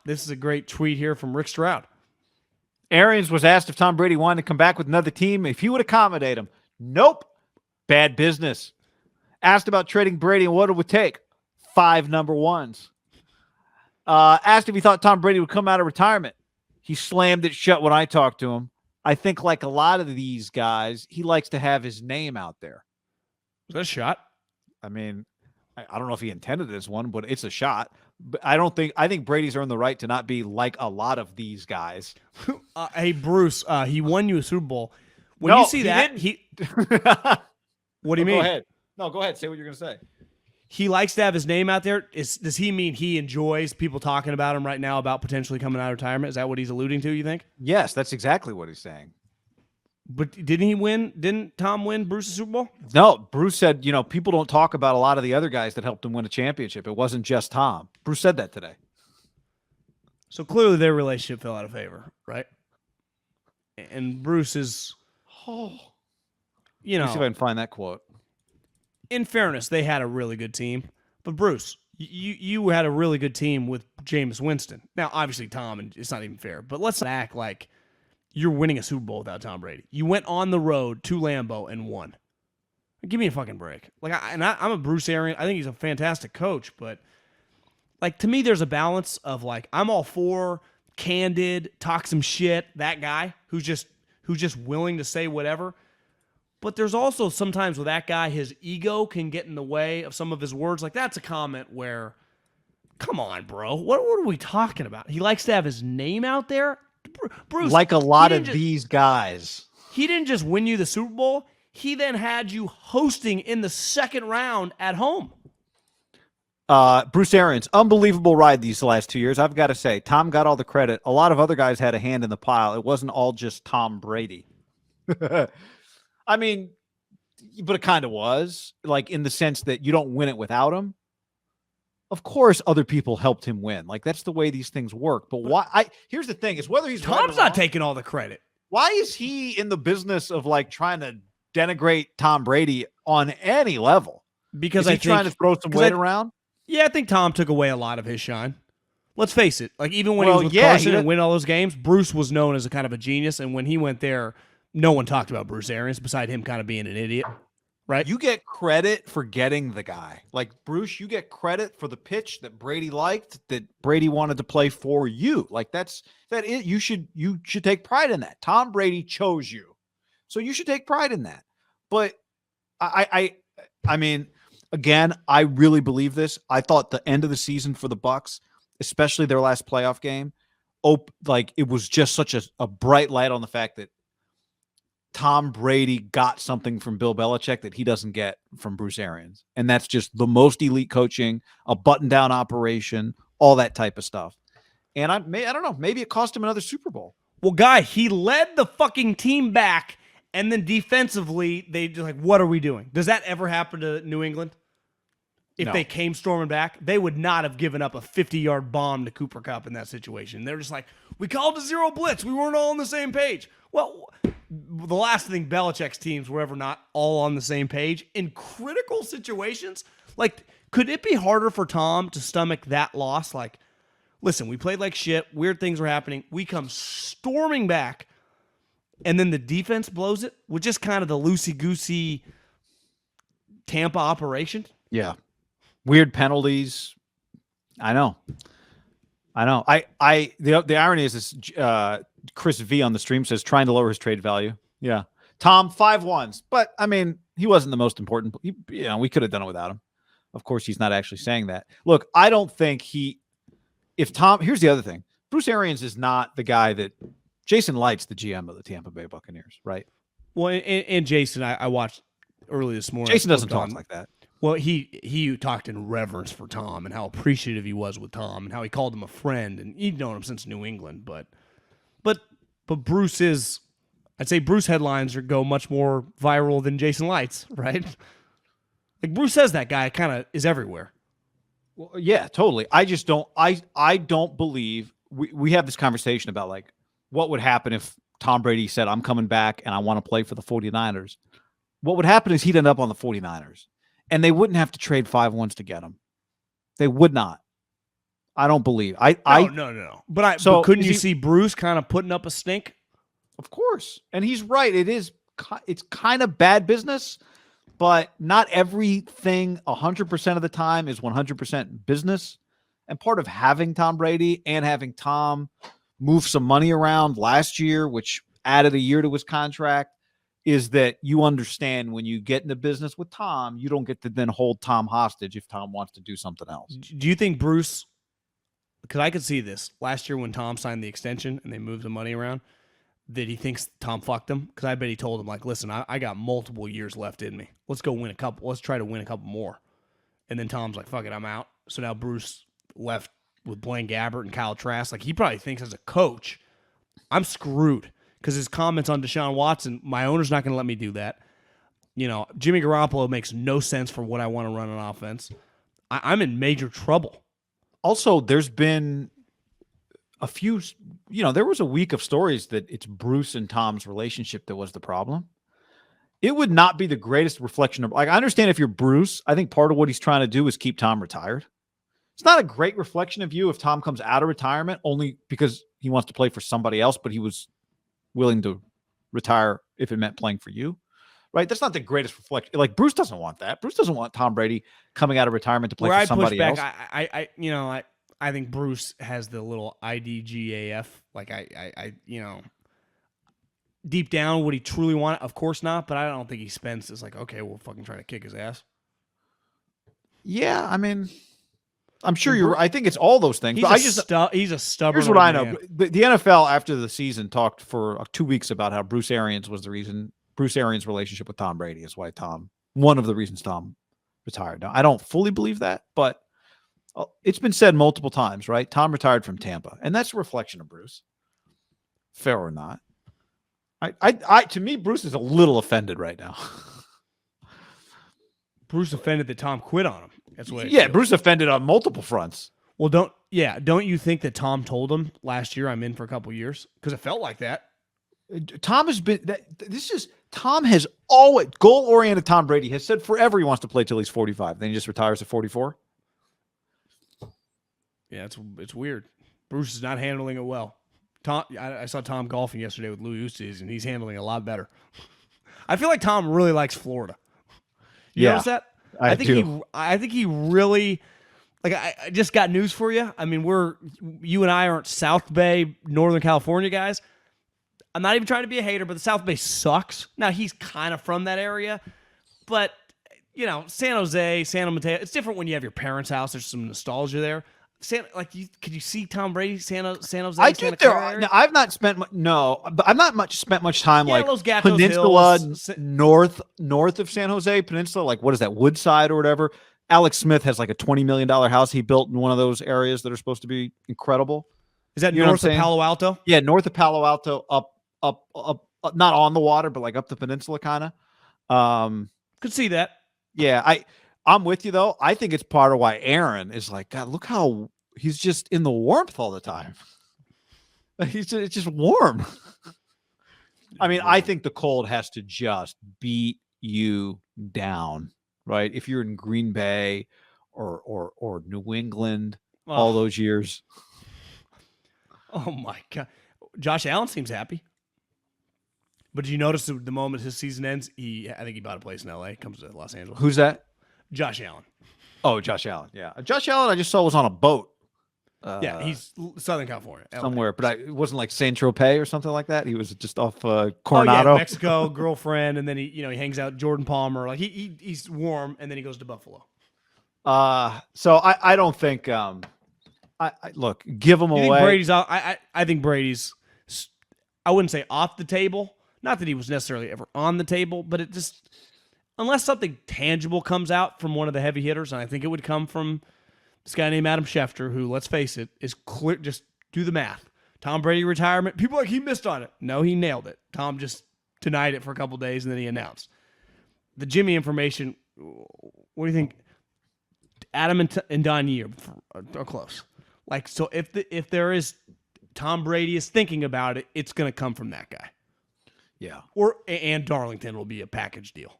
This is a great tweet here from Rick Stroud. Arians was asked if Tom Brady wanted to come back with another team, if he would accommodate him. Nope. Bad business. Asked about trading Brady and what it would take. 5 number ones. Asked if he thought Tom Brady would come out of retirement. He slammed it shut when I talked to him. I think like a lot of these guys, he likes to have his name out there. Was that a shot? I mean, I don't know if he intended it as one, but it's a shot. But I think Brady's earned the right to not be like a lot of these guys. Hey, Bruce, he won you a Super Bowl. When you see that, what do you mean? Go ahead. No, go ahead. Say what you're going to say. He likes to have his name out there. Does he mean he enjoys people talking about him right now about potentially coming out of retirement? Is that what he's alluding to, you think? Yes, that's exactly what he's saying. But didn't he win? Didn't Tom win Bruce's Super Bowl? No, Bruce said, people don't talk about a lot of the other guys that helped him win a championship. It wasn't just Tom. Bruce said that today. So clearly their relationship fell out of favor, right? And Bruce is, Let me see if I can find that quote. In fairness, they had a really good team. But Bruce, you had a really good team with Jameis Winston. Now, obviously, Tom, and it's not even fair, but let's not act like you're winning a Super Bowl without Tom Brady. You went on the road to Lambeau and won. Give me a fucking break. I'm a Bruce Arians. I think he's a fantastic coach, but to me, there's a balance of I'm all for candid, talk some shit, that guy who's just willing to say whatever. But there's also sometimes with that guy, his ego can get in the way of some of his words. That's a comment where, come on, bro. What are we talking about? He likes to have his name out there. Bruce, like a lot of these guys. He didn't just win you the Super Bowl. He then had you hosting in the second round at home. Bruce Arians, unbelievable ride these last 2 years. I've got to say, Tom got all the credit. A lot of other guys had a hand in the pile. It wasn't all just Tom Brady. I mean, but it kind of was, in the sense that you don't win it without him. Of course, other people helped him win. That's the way these things work. But why? Here's the thing: is whether he's Tom's not taking all the credit. Why is he in the business of trying to denigrate Tom Brady on any level? Because is he trying to throw some weight around? Yeah, I think Tom took away a lot of his shine. Let's face it. Even when he was with Carson and winning all those games, Bruce was known as a kind of a genius. And when he went there, no one talked about Bruce Arians beside him kind of being an idiot. Right? You get credit for getting the guy. Bruce, you get credit for the pitch that Brady liked, that Brady wanted to play for you. You should take pride in that. Tom Brady chose you. So you should take pride in that. But I mean, again, I really believe this. I thought the end of the season for the Bucs, especially their last playoff game, it was just such a bright light on the fact that Tom Brady got something from Bill Belichick that he doesn't get from Bruce Arians. And that's just the most elite coaching, a button-down operation, all that type of stuff. And I don't know, maybe it cost him another Super Bowl. Well, Guy, he led the fucking team back, and then defensively, they just what are we doing? Does that ever happen to New England? If they came storming back, they would not have given up a 50-yard bomb to Cooper Kupp in that situation. They're just we called a zero blitz. We weren't all on the same page. Well, the last thing Belichick's teams were ever not all on the same page in critical situations. Could it be harder for Tom to stomach that loss? Listen, we played like shit. Weird things were happening. We come storming back, and then the defense blows it with just kind of the loosey-goosey Tampa operation. Yeah. Weird penalties. I know. The irony is this, Chris V on the stream says trying to lower his trade value. Yeah. Tom, 5 ones. But, I mean, he wasn't the most important. We could have done it without him. Of course, he's not actually saying that. Look, I don't think here's the other thing. Bruce Arians is not the guy that Jason Light's the GM of the Tampa Bay Buccaneers, right? Well, and Jason, I watched early this morning. Jason doesn't talk like that. Well, he talked in reverence for Tom and how appreciative he was with Tom and how he called him a friend, and he'd known him since New England. But Bruce is, I'd say Bruce headlines go much more viral than Jason Light's, right? Bruce says that guy kind of is everywhere. Well, yeah, totally. I just don't. I don't believe we have this conversation about what would happen if Tom Brady said, "I'm coming back and I want to play for the 49ers." What would happen is he'd end up on the 49ers. And they wouldn't have to trade 5 ones to get him. They would not. I don't believe. No. But couldn't you see Bruce kind of putting up a stink? Of course, and he's right. It's kind of bad business, but not everything 100% of the time is 100% business. And part of having Tom Brady and having Tom move some money around last year, which added a year to his contract, is that you understand when you get into business with Tom, you don't get to then hold Tom hostage if Tom wants to do something else. Do you think Bruce, because I could see this last year when Tom signed the extension and they moved the money around, that he thinks Tom fucked him? Because I bet he told him, like, listen, I got multiple years left in me. Let's go win a couple. Let's try to win a couple more. And then Tom's like, fuck it, I'm out. So now Bruce left with Blaine Gabbert and Kyle Trask. Like, he probably thinks as a coach, I'm screwed. Because his comments on Deshaun Watson, my owner's not going to let me do that. You know, Jimmy Garoppolo makes no sense for what I want to run on offense. I'm in major trouble. Also, there's been a few, there was a week of stories that it's Bruce and Tom's relationship that was the problem. It would not be the greatest reflection of, like, I understand if you're Bruce, I think part of what he's trying to do is keep Tom retired. It's not a great reflection of you if Tom comes out of retirement only because he wants to play for somebody else, but he was willing to retire if it meant playing for you, right? That's not the greatest reflection. Like, Bruce doesn't want that. Bruce doesn't want Tom Brady coming out of retirement to play for somebody else. I think Bruce has the little IDGAF. Like, deep down, would he truly want it? Of course not, but I don't think he spends this like, okay, we'll fucking try to kick his ass. Yeah, I mean, I'm sure I think it's all those things. He's a stubborn. Here's what I know: the NFL after the season talked for 2 weeks about how Bruce Arians was the reason. Bruce Arians' relationship with Tom Brady is why one of the reasons Tom retired. Now, I don't fully believe that, but it's been said multiple times, right? Tom retired from Tampa, and that's a reflection of Bruce. Fair or not, to me, Bruce is a little offended right now. Bruce offended that Tom quit on him. That's what. Yeah, Bruce offended on multiple fronts. Well, don't you think that Tom told him last year I'm in for a couple years? Because it felt like that. Tom has always goal-oriented. Tom Brady has said forever he wants to play till he's 45. Then he just retires at 44. Yeah, it's weird. Bruce is not handling it well. I saw Tom golfing yesterday with Louis Oosthuizen, and he's handling it a lot better. I feel like Tom really likes Florida. You notice that? I think he really, like, I just got news for you. I mean, you and I aren't South Bay, Northern California guys. I'm not even trying to be a hater, but the South Bay sucks. Now, he's kind of from that area, but, San Jose, San Mateo, it's different when you have your parents' house. There's some nostalgia there. Could you see Tom Brady, San Jose? I think I've not spent but I've not spent much time like Peninsula north of San Jose Peninsula. Like, what is that, Woodside or whatever? Alex Smith has like a $20 million house he built in one of those areas that are supposed to be incredible. Is that north of Palo Alto? Yeah, north of Palo Alto, up, not on the water, but like up the peninsula, kind of. Could see that. Yeah, I'm with you, though. I think it's part of why Aaron is like, God, look how he's just in the warmth all the time. It's just warm. I mean, I think the cold has to just beat you down, right? If you're in Green Bay or New England all those years. Oh, my God. Josh Allen seems happy. But did you notice the moment his season ends, I think he bought a place in L.A., comes to Los Angeles. Who's that? Josh Allen. Oh, Josh Allen. Yeah. Josh Allen, I just saw was on a boat. Yeah, he's Southern California. Somewhere, but it wasn't like Saint Tropez or something like that. He was just off Coronado. Oh, yeah, Mexico, girlfriend, and then he hangs out Jordan Palmer. Like he's warm, and then he goes to Buffalo. So I don't think look, give him away. Think Brady's out? I think Brady's, I wouldn't say off the table. Not that he was necessarily ever on the table, but it just, unless something tangible comes out from one of the heavy hitters, and I think it would come from this guy named Adam Schefter, who, let's face it, is clear. Just do the math. Tom Brady retirement. People are like, he missed on it. No, he nailed it. Tom just denied it for a couple days, and then he announced. The Jimmy information, what do you think? Adam and Don Year are close. Like, so if there is, Tom Brady is thinking about it, it's going to come from that guy. Yeah. And Darlington will be a package deal.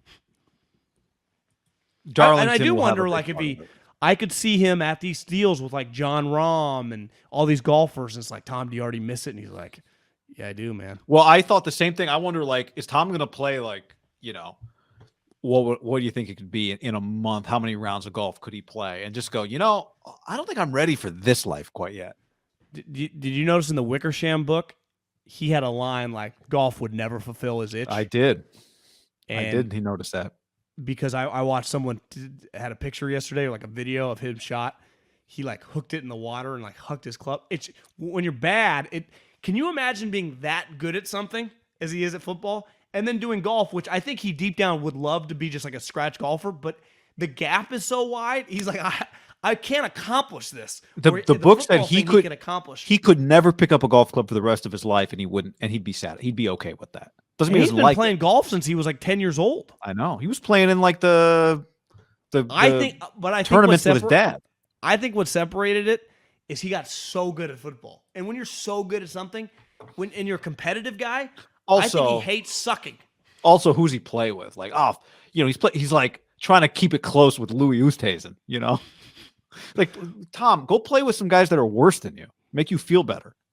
Darlington, and I do wonder, like, if he, I could see him at these deals with like John Rahm and all these golfers. And it's like, Tom, do you already miss it? And he's like, yeah, I do, man. Well, I thought the same thing. I wonder, like, is Tom going to play, like, what do you think it could be in a month? How many rounds of golf could he play? And just go, I don't think I'm ready for this life quite yet. Did you notice in the Wickersham book, he had a line like golf would never fulfill his itch? I did. And I did. He noticed that. because I watched someone had a picture yesterday, like a video of him shot. He like hooked it in the water and like hucked his club. It's when you're bad. Can you imagine being that good at something as he is at football, and then doing golf, which I think he deep down would love to be just like a scratch golfer, but the gap is so wide. He's like, I can't accomplish this. The book said he could accomplish. He could never pick up a golf club for the rest of his life, and he wouldn't, and he'd be sad. He'd be okay with that. Doesn't mean he's he been like playing golf since he was like 10 years old. I know. He was playing in like the tournaments with his dad. I think what separated it is he got so good at football. And when you're so good at something, and you're a competitive guy, I think he hates sucking. Also, who's he play with? Like, he's like trying to keep it close with Louis Oosthuizen, Like, Tom, go play with some guys that are worse than you. Make you feel better.